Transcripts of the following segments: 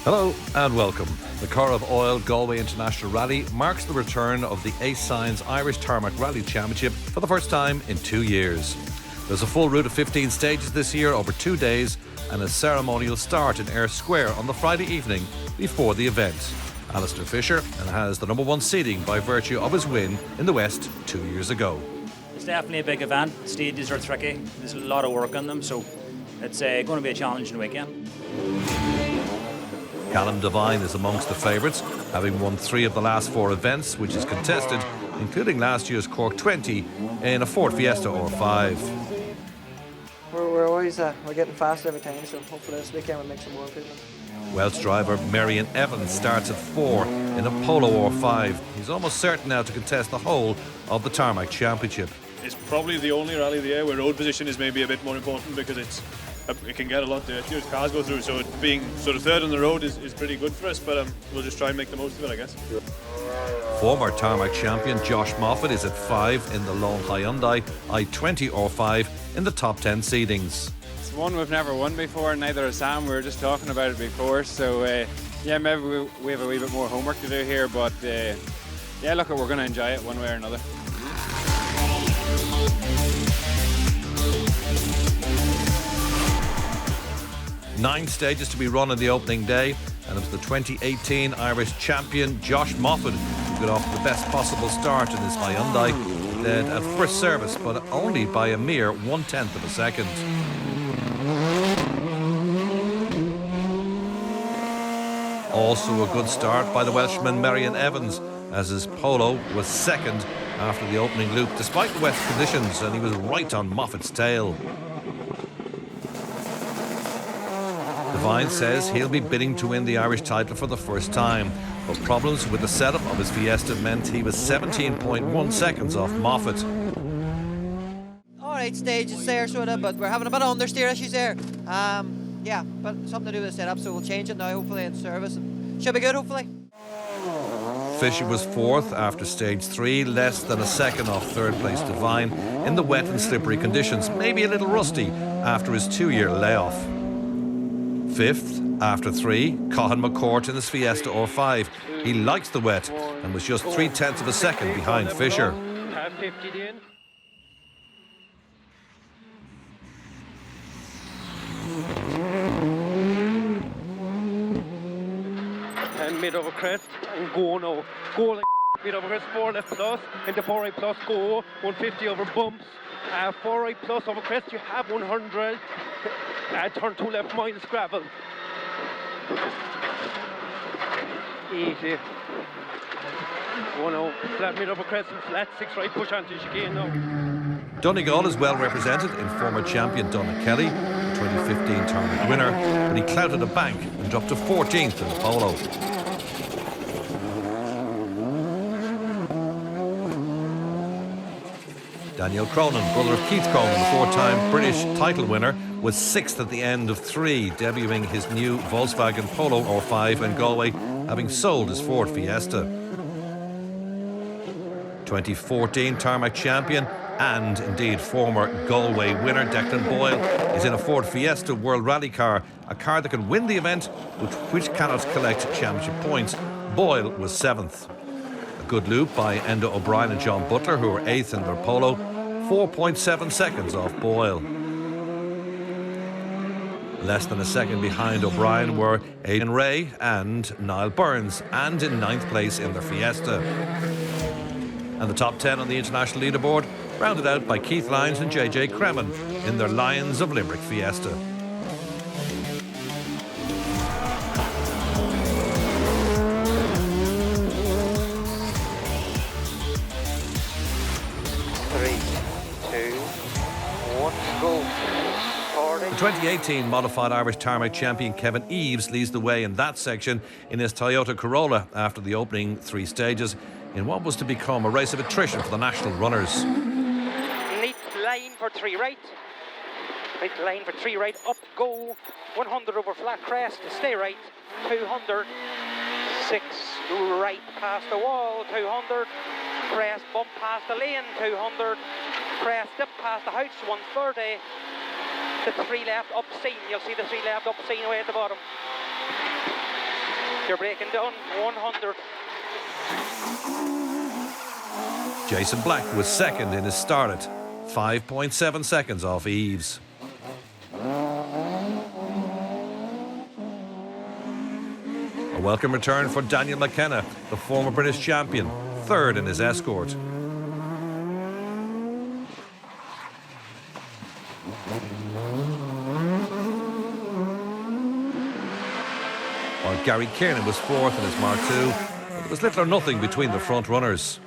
Hello and welcome. The Car of Oil Galway International Rally marks the return of the Ace Signs Irish Tarmac Rally Championship for the first time in 2 years. There's a full route of 15 stages this year over 2 days and a ceremonial start in Ayr Square on the Friday evening before the event. Alistair Fisher has the number one seeding by virtue of his win in the West 2 years ago. It's definitely a big event. Stages are tricky. There's a lot of work on them, so it's going to be a challenging weekend. Callum Devine is amongst the favourites, having won 3 of the last 4 events, which is contested, including last year's Cork 20 in a Ford Fiesta or 5. We're always we're getting faster every time, so hopefully this weekend we'll make some more improvement. Welsh driver Marion Evans starts at 4 in a Polo or 5. He's almost certain now to contest the whole of the Tarmac Championship. It's probably the only rally of the year where road position is maybe a bit more important because it can get a lot dirtier as cars go through, so it being sort of third on the road is pretty good for us, but we'll just try and make the most of it, I guess. Former Tarmac champion Josh Moffat is at 5 in the Lone Hyundai i20 or 5 in the top 10 seedings. It's one we've never won before, neither has Sam. We were just talking about it before, so yeah, maybe we have a wee bit more homework to do here, but yeah, look, we're going to enjoy it one way or another. Nine stages to be run on the opening day, and it was the 2018 Irish champion Josh Moffat who got off to the best possible start in his Hyundai. Led at first service, but only by a mere 1/10 of a second. Also a good start by the Welshman Marion Evans, as his Polo was second after the opening loop, despite the wet conditions, and he was right on Moffat's tail. Devine says he'll be bidding to win the Irish title for the first time, but problems with the setup of his Fiesta meant he was 17.1 seconds off Moffat. Alright, stages there, sort of, but we're having a bit of understeer issues there. Yeah, but something to do with the setup, so we'll change it now, hopefully, in service. Should be good, hopefully. Fisher was 4th after stage 3, less than a second off third place Devine in the wet and slippery conditions, maybe a little rusty after his 2-year layoff. 5th after 3, Cathal McCourt in his Fiesta or 5. He likes the wet and was just 3/10 of a second behind Fisher. 10 mid over crest and go now. Go like mid over crest, 4 left plus, into 4 right plus, go. 150 over bumps. 4 right plus over crest, you have 100. Turn 2 left minus gravel. 80. 1-0. Flat mid over crest and flat 6 right push onto chicane now. Donegal is well represented in former champion Donna Kelly, the 2015 tournament winner, but he clouted a bank and dropped to 14th in the Polo. Daniel Cronin, brother of Keith Cronin, the 4-time British title winner, was 6th at the end of 3, debuting his new Volkswagen Polo or 5 in Galway, having sold his Ford Fiesta. 2014 Tarmac champion and indeed former Galway winner Declan Boyle is in a Ford Fiesta World Rally car, a car that can win the event but which cannot collect championship points. Boyle was 7th. A good loop by Enda O'Brien and John Butler, who were 8th in their Polo, 4.7 seconds off Boyle. Less than a second behind O'Brien were Aidan Ray and Niall Burns, and in 9th place in their Fiesta. And the top 10 on the international leaderboard, rounded out by Keith Lyons and JJ Cremin in their Lions of Limerick Fiesta. The 2018 Modified Irish Tarmac champion Kevin Eves leads the way in that section in his Toyota Corolla after the opening 3 stages in what was to become a race of attrition for the national runners. Neat line for 3 right. Neat line for 3 right. Up, go. 100 over flat crest. Stay right. 200. 6 right past the wall. 200. Crest bump past the lane. 200. Crest dip past the house. 130. The 3 left up scene. You'll see the 3 left up scene away at the bottom. You're breaking down 100. Jason Black was second in his start at 5.7 seconds off Eves. A welcome return for Daniel McKenna, the former British champion, third in his escort. While Gary Kiernan was fourth in his Mark II, there was little or nothing between the front runners.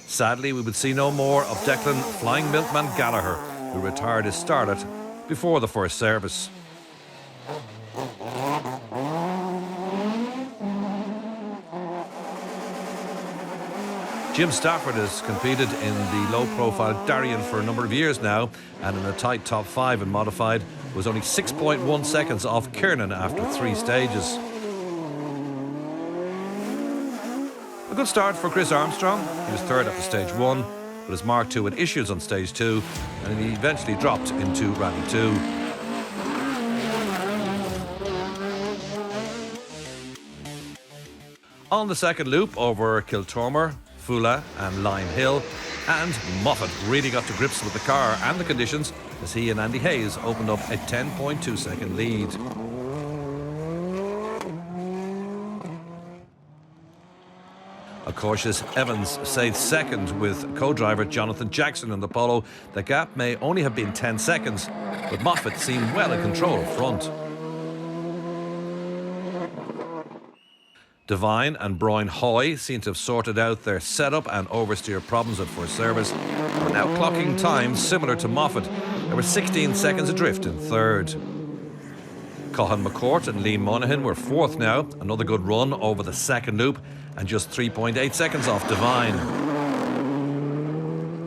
Sadly, we would see no more of Declan Flying Milkman Gallagher, who retired his start at before the first service. Jim Stafford has competed in the low-profile Darien for a number of years now, and in a tight top 5 in modified was only 6.1 seconds off Kiernan after 3 stages. A good start for Chris Armstrong. He was third after stage 1, but his Mark II had issues on stage 2, and he eventually dropped into Rally 2. On the second loop over Kiltormer, Fula and Lime Hill, and Moffat really got to grips with the car and the conditions as he and Andy Hayes opened up a 10.2 second lead. A cautious Evans stayed second with co-driver Jonathan Jackson in the polo. The gap may only have been 10 seconds, but Moffat seemed well in control up front. Devine and Brian Hoy seem to have sorted out their setup and oversteer problems at first service. We're now clocking times similar to Moffat. They were 16 seconds adrift in third. Cohan McCourt and Liam Monaghan were fourth now. Another good run over the second loop and just 3.8 seconds off Devine.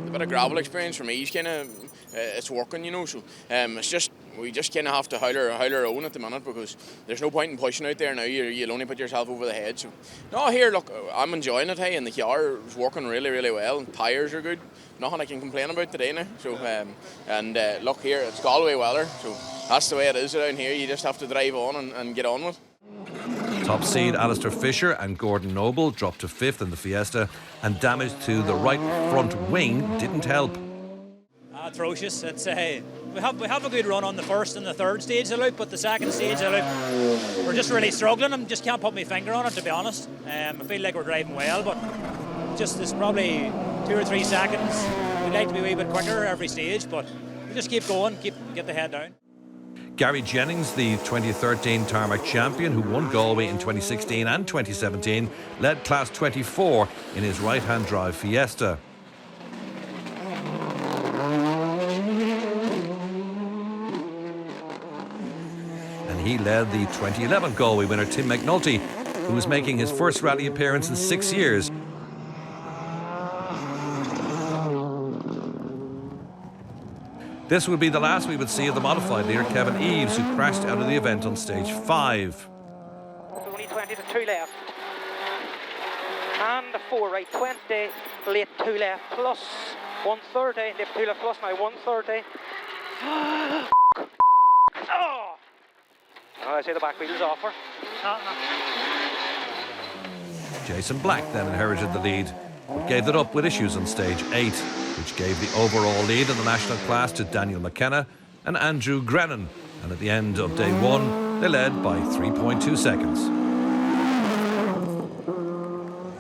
A bit of gravel experience for me. He's kind of it's working, you know. So it's just we just kind of have to howl our own at the minute because there's no point in pushing out there now. You'll only put yourself over the head. So no, here look, I'm enjoying it. Hey, and the car is working really, really well. And tyres are good. Nothing I can complain about today now. So look here, it's Galway weather. So that's the way it is around here. You just have to drive on and get on with it. Top seed Alistair Fisher and Gordon Noble dropped to 5th in the Fiesta, and damage to the right front wing didn't help. Atrocious. It's we have a good run on the first and the third stage of the loop, but the second stage of the loop we're just really struggling. I just can't put my finger on it, to be honest. I feel like we're driving well, but just there's probably 2 or 3 seconds. We'd like to be a wee bit quicker every stage, but we just keep going, get the head down. Gary Jennings, the 2013 Tarmac champion who won Galway in 2016 and 2017, led Class 24 in his right-hand drive Fiesta. And he led the 2011 Galway winner Tim McNulty, who was making his first rally appearance in 6 years. This would be the last we would see of the modified leader Kevin Eves, who crashed out of the event on stage 5. Only 20 to 2 left. And 4 right, 20, late 2 left, plus 130, left 2 left, plus now 130. Oh! I say the back wheel is off her. Jason Black then inherited the lead, but gave it up with issues on stage 8, which gave the overall lead in the national class to Daniel McKenna and Andrew Grennan. And at the end of day 1, they led by 3.2 seconds.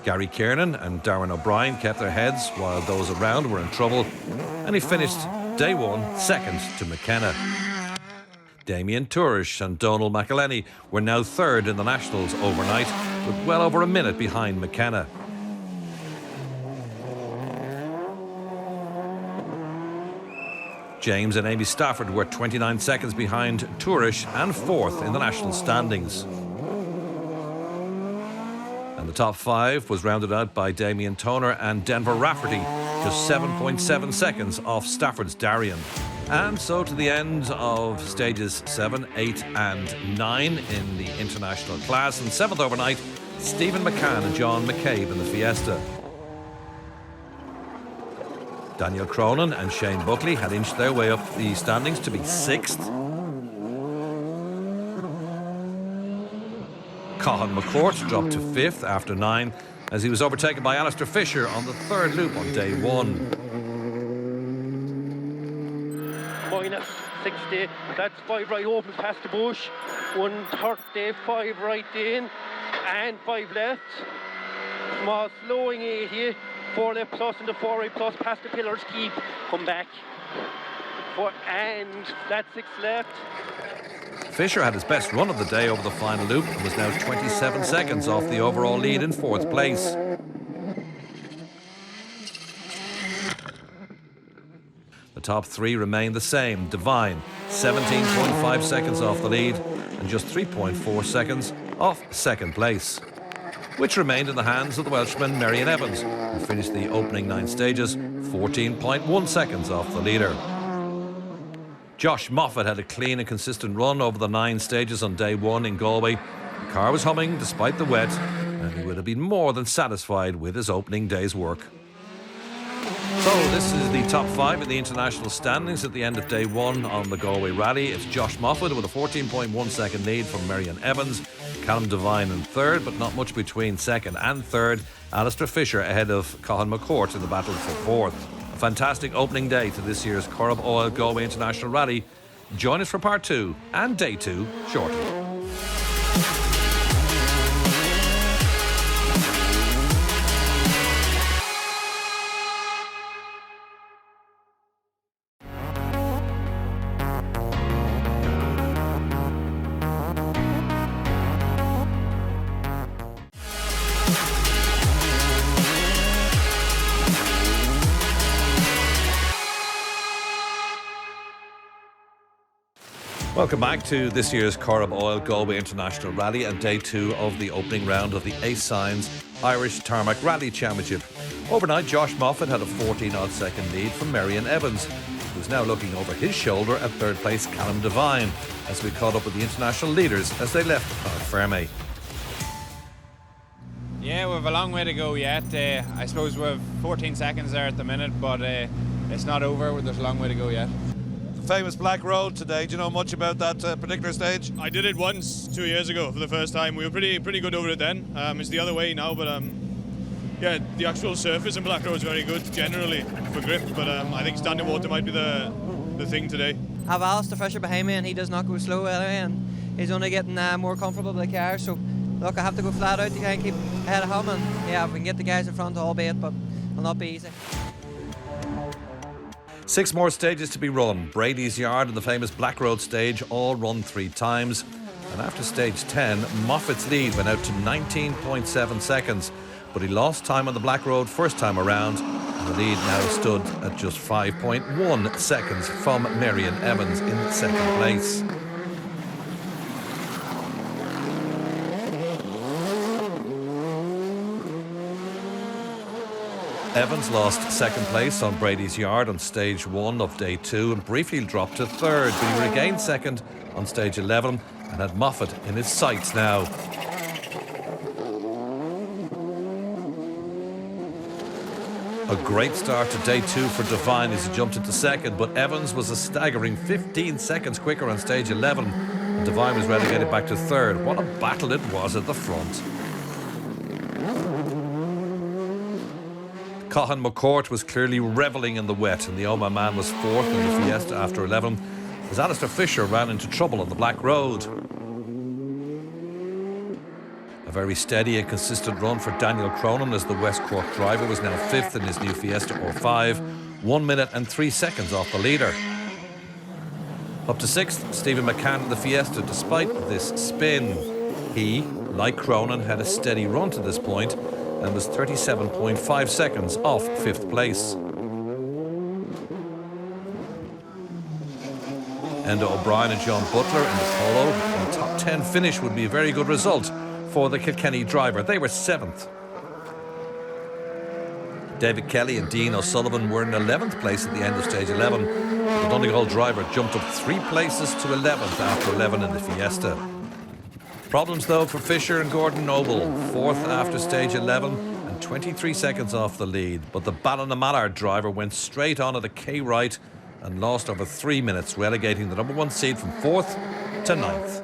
Gary Kiernan and Darren O'Brien kept their heads while those around were in trouble, and he finished day 1 second to McKenna. Damien Tourish and Donald McElhenney were now third in the Nationals overnight, with well over a minute behind McKenna. James and Amy Stafford were 29 seconds behind Tourish and fourth in the national standings. And the top 5 was rounded out by Damien Toner and Denver Rafferty, just 7.7 seconds off Stafford's Darien. And so to the end of stages 7, 8 and 9 in the international class. And 7th overnight, Stephen McCann and John McCabe in the Fiesta. Daniel Cronin and Shane Buckley had inched their way up the standings to be 6th. Cathal McCourt dropped to 5th after 9 as he was overtaken by Alistair Fisher on the 3rd loop on day 1. Minus 60, that's 5 right opens past the bush, 130, 5 right in, and 5 left. Small slowing 80, 4 left plus into 4 right plus, past the pillars, keep, come back. And that's 6 left. Fisher had his best run of the day over the final loop and was now 27 seconds off the overall lead in 4th place. The top 3 remain the same. Devine, 17.5 seconds off the lead and just 3.4 seconds off 2nd place, which remained in the hands of the Welshman Marion Evans, who finished the opening 9 stages 14.1 seconds off the leader. Josh Moffat had a clean and consistent run over the 9 stages on day 1 in Galway. The car was humming despite the wet, and he would have been more than satisfied with his opening day's work. So this is the top 5 in the international standings at the end of day 1 on the Galway Rally. It's Josh Moffat with a 14.1 second lead from Marion Evans, Callum Devine in 3rd, but not much between 2nd and 3rd. Alistair Fisher ahead of Cathal McCourt in the battle for 4th. A fantastic opening day to this year's Corrib Oil Galway International Rally. Join us for part 2 and day 2 shortly. Welcome back to this year's Corrib Oil Galway International Rally and day 2 of the opening round of the Ace Signs Irish Tarmac Rally Championship. Overnight, Josh Moffat had a 14-odd second lead from Marion Evans, who's now looking over his shoulder at 3rd place Callum Devine, as we caught up with the international leaders as they left Parc Ferme. Yeah, we have a long way to go yet. I suppose we have 14 seconds there at the minute, but it's not over. There's a long way to go yet. Famous Black Road today. Do you know much about that particular stage? I did it once 2 years ago for the first time. We were pretty good over it then. It's the other way now, but yeah, the actual surface in Black Road is very good generally for grip, but I think standing water might be the thing today. I have Alistair Fisher behind me and he does not go slow anyway, and he's only getting more comfortable with the car, so look, I have to go flat out to try and keep ahead of him, and yeah, we can get the guys in front albeit, but it'll not be easy. 6 more stages to be run. Brady's Yard and the famous Black Road stage all run 3 times. And after stage 10, Moffat's lead went out to 19.7 seconds. But he lost time on the Black Road first time around. And the lead now stood at just 5.1 seconds from Marion Evans in 2nd place. Evans lost 2nd place on Brady's Yard on stage 1 of day 2 and briefly dropped to 3rd, but he regained 2nd on stage 11 and had Moffat in his sights now. A great start to day 2 for Devine as he jumped into 2nd, but Evans was a staggering 15 seconds quicker on stage 11 and Devine was relegated back to 3rd. What a battle it was at the front. Cathal McCourt was clearly revelling in the wet, and the Oma man was 4th in the Fiesta after 11 as Alistair Fisher ran into trouble on the Black Road. A very steady and consistent run for Daniel Cronin as the West Cork driver was now 5th in his new Fiesta R5, 1 minute and 3 seconds off the leader. Up to 6th, Stephen McCann in the Fiesta despite this spin. He, like Cronin, had a steady run to this point and was 37.5 seconds off 5th place. Enda O'Brien and John Butler in the Polo. A top 10 finish would be a very good result for the Kilkenny driver. They were 7th. David Kelly and Dean O'Sullivan were in 11th place at the end of stage 11. The Donegal driver jumped up 3 places to 11th after 11 in the Fiesta. Problems though for Fisher and Gordon Noble, 4th after stage 11 and 23 seconds off the lead, but the Ballinamallar driver went straight on at a K right and lost over 3 minutes, relegating the number 1 seed from 4th to 9th.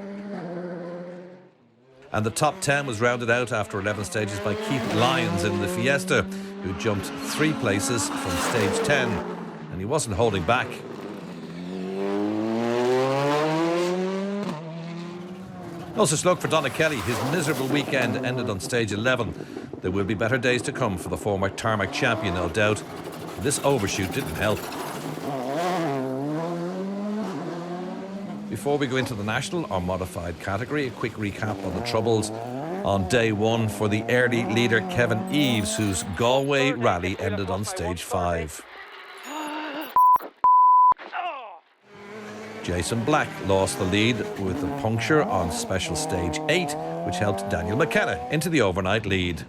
And the top 10 was rounded out after 11 stages by Keith Lyons in the Fiesta, who jumped 3 places from stage 10, and he wasn't holding back. No such luck for Donna Kelly. His miserable weekend ended on stage 11. There will be better days to come for the former Tarmac champion, no doubt. This overshoot didn't help. Before we go into the national or modified category, a quick recap on the troubles on day 1 for the early leader Kevin Eves, whose Galway rally ended on stage 5. Jason Black lost the lead with a puncture on special stage 8, which helped Daniel McKenna into the overnight lead.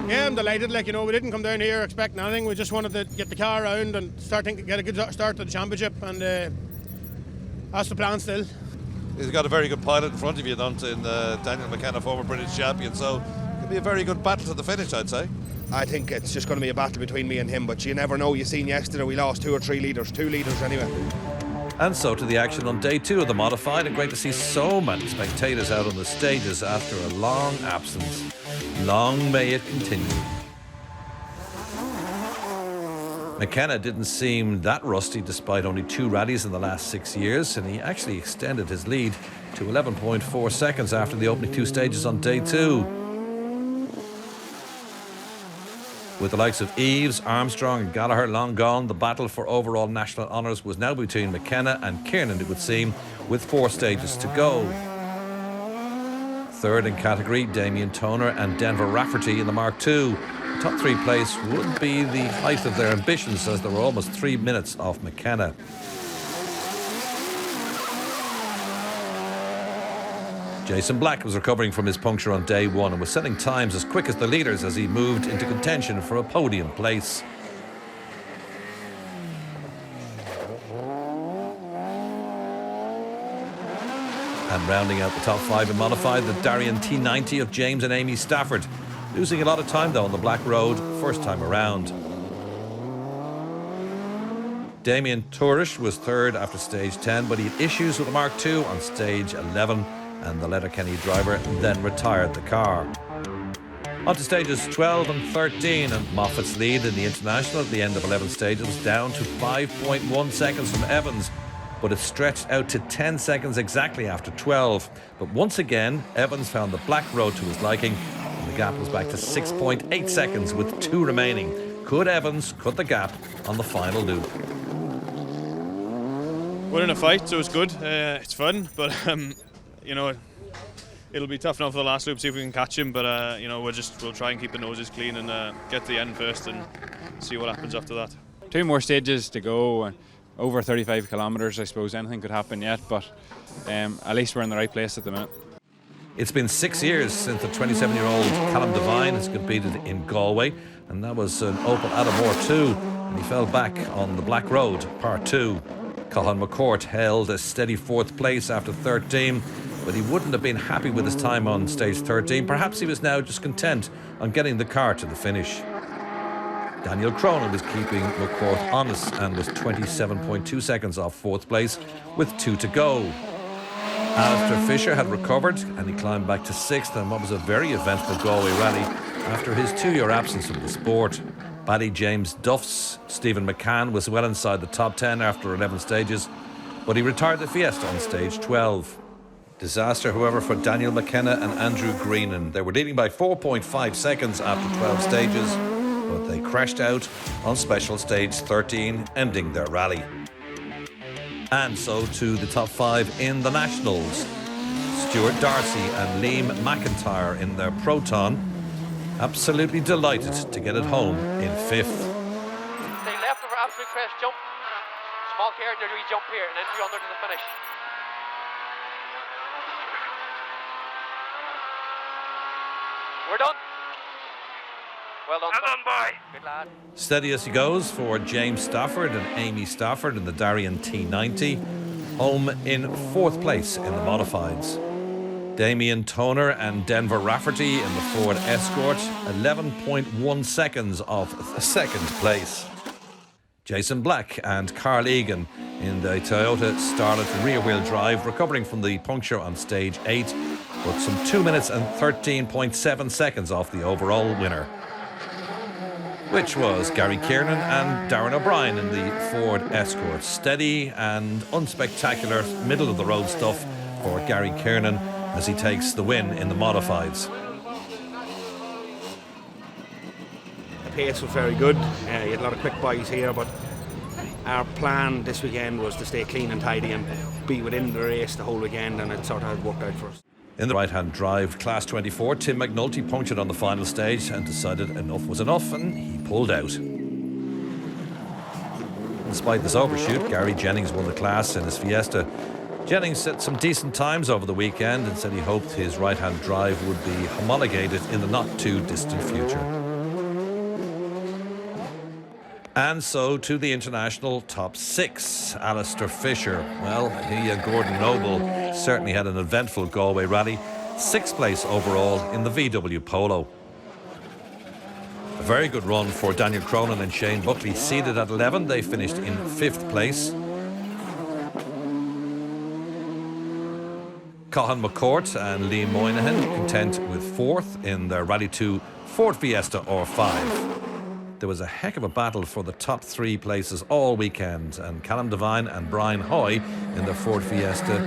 Yeah, I'm delighted. Like, you know, we didn't come down here expecting anything. We just wanted to get the car around and get a good start to the championship, and that's the plan still. He's got a very good pilot in front of you, don't in Daniel McKenna, former British champion, so it'll be a very good battle to the finish, I'd say. I think it's just going to be a battle between me and him, but you never know. You seen yesterday we lost 2 or 3 leaders, 2 leaders anyway. And so to the action on day 2 of the modified, and great to see so many spectators out on the stages after a long absence. Long may it continue. McKenna didn't seem that rusty despite only 2 rallies in the last 6 years, and he actually extended his lead to 11.4 seconds after the opening 2 stages on day 2. With the likes of Eves, Armstrong and Gallagher long gone, the battle for overall national honours was now between McKenna and Kiernan, it would seem, with 4 stages to go. Third in category, Damien Toner and Denver Rafferty in the Mark II. The top 3 place would be the height of their ambitions, as they were almost 3 minutes off McKenna. Jason Black was recovering from his puncture on day 1 and was setting times as quick as the leaders as he moved into contention for a podium place. And rounding out the top 5 in modified, the Darien T90 of James and Amy Stafford, losing a lot of time though on the Black Road first time around. Damien Tourish was 3rd after stage 10, but he had issues with the Mark II on stage 11, and the Letterkenny driver then retired the car. On to stages 12 and 13, and Moffat's lead in the International at the end of 11 stages was down to 5.1 seconds from Evans, but it stretched out to 10 seconds exactly after 12. But once again, Evans found the Black Road to his liking, and the gap was back to 6.8 seconds with 2 remaining. Could Evans cut the gap on the final loop? We're in a fight, so it's good. It's fun, but you know, it'll be tough now for the last loop, see if we can catch him, but you know, we'll try and keep the noses clean and get to the end first and see what happens after that. 2 more stages to go, over 35 kilometres. I suppose anything could happen yet, but at least we're in the right place at the minute. It's been 6 years since the 27-year-old Callum Devine has competed in Galway, and that was an Opel Adamore 2, and he fell back on the Black Road, part 2. Cathal McCourt held a steady 4th place after 13, but he wouldn't have been happy with his time on stage 13. Perhaps he was now just content on getting the car to the finish. Daniel Cronin was keeping McCourt honest and was 27.2 seconds off 4th place with 2 to go. Alistair Fisher had recovered and he climbed back to 6th in what was a very eventful Galway rally after his 2-year absence from the sport. Paddy James Duff's Stephen McCann was well inside the top 10 after 11 stages, but he retired the Fiesta on stage 12. Disaster, however, for Daniel McKenna and Andrew Greenan. They were leading by 4.5 seconds after 12 stages, but they crashed out on special stage 13, ending their rally. And so to the top 5 in the Nationals. Stuart Darcy and Liam McIntyre in their Proton, absolutely delighted to get it home in 5th. They left over absolute crest jump. Small care to re-jump here and then 300 to the finish. We're done. Well done, boy. Good lad. Steady as he goes for James Stafford and Amy Stafford in the Darien T90, home in 4th place in the modifieds. Damien Toner and Denver Rafferty in the Ford Escort, 11.1 seconds off second place. Jason Black and Carl Egan in the Toyota Starlet rear-wheel drive, recovering from the puncture on stage 8, but some 2 minutes and 13.7 seconds off the overall winner, which was Gary Kiernan and Darren O'Brien in the Ford Escort. Steady and unspectacular middle-of-the-road stuff for Gary Kiernan as he takes the win in the modifieds. The pace was very good. You had a lot of quick boys here, but our plan this weekend was to stay clean and tidy and be within the race the whole weekend, and it sort of worked out for us. In the right-hand drive, Class 24, Tim McNulty punctured on the final stage and decided enough was enough, and he pulled out. Despite this overshoot, Gary Jennings won the class in his Fiesta. Jennings set some decent times over the weekend and said he hoped his right-hand drive would be homologated in the not-too-distant future. And so to the international top 6. Alistair Fisher. Well, he and Gordon Noble certainly had an eventful Galway rally. 6th place overall in the VW Polo. A very good run for Daniel Cronin and Shane Buckley. Seeded at 11, they finished in 5th place. Cahan McCourt and Liam Moynihan content with 4th in their Rally 2 Ford Fiesta R5. There was a heck of a battle for the top 3 places all weekend, and Callum Devine and Brian Hoy in their Ford Fiesta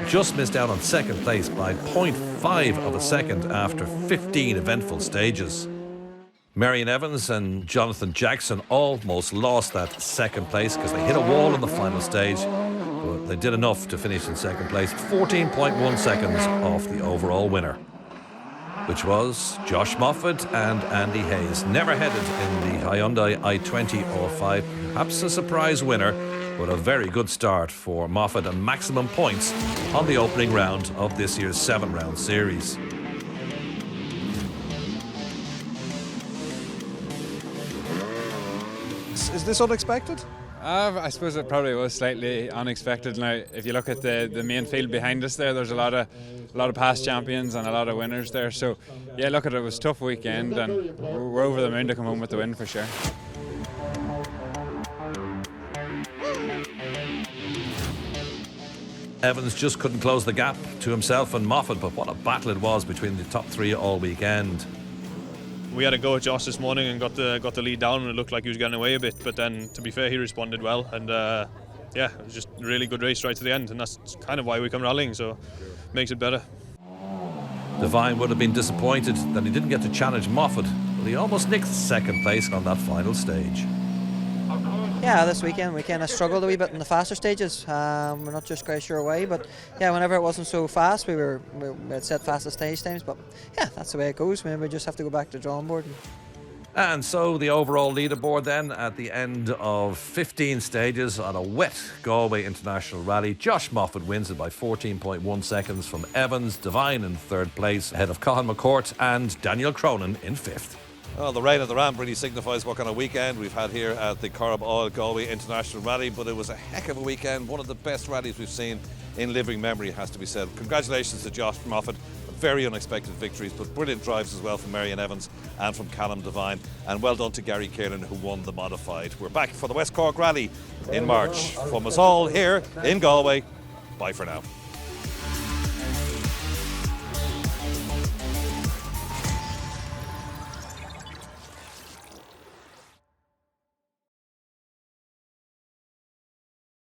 just missed out on 2nd place by 0.5 of a second after 15 eventful stages. Marion Evans and Jonathan Jackson almost lost that 2nd place because they hit a wall in the final stage, but they did enough to finish in 2nd place, 14.1 seconds off the overall winner, which was Josh Moffat and Andy Hayes. Never headed in the Hyundai i20 R5. Perhaps a surprise winner, but a very good start for Moffat and maximum points on the opening round of this year's 7-round series. Is this unexpected? I suppose it probably was slightly unexpected. Now, if you look at the main field behind us there's a lot of past champions and a lot of winners there. So, yeah, look at it, it was a tough weekend, and we're over the moon to come home with the win for sure. Evans just couldn't close the gap to himself and Moffat, but what a battle it was between the top 3 all weekend. We had a go at Josh this morning and got the lead down, and it looked like he was getting away a bit, but then, to be fair, he responded well, and yeah, it was just a really good race right to the end, and that's kind of why we come rallying, so it makes it better. Devine would have been disappointed that he didn't get to challenge Moffat, but he almost nicked 2nd place on that final stage. Yeah, this weekend we kind of struggled a wee bit in the faster stages. We're not just quite sure why, but yeah, whenever it wasn't so fast, we had set faster stage times. But yeah, that's the way it goes. We just have to go back to the drawing board. And so the overall leaderboard then at the end of 15 stages on a wet Galway International Rally. Josh Moffat wins it by 14.1 seconds from Evans. Devine in 3rd place ahead of Cahan McCourt and Daniel Cronin in 5th. Well, the rain on the ramp really signifies what kind of weekend we've had here at the Corrib Oil Galway International Rally, but it was a heck of a weekend, one of the best rallies we've seen in living memory, has to be said. Congratulations to Josh Moffat, very unexpected victories, but brilliant drives as well from Marion Evans and from Callum Devine, and well done to Gary Kiernan, who won the modified. We're back for the West Cork Rally in March. From us all here in Galway, bye for now.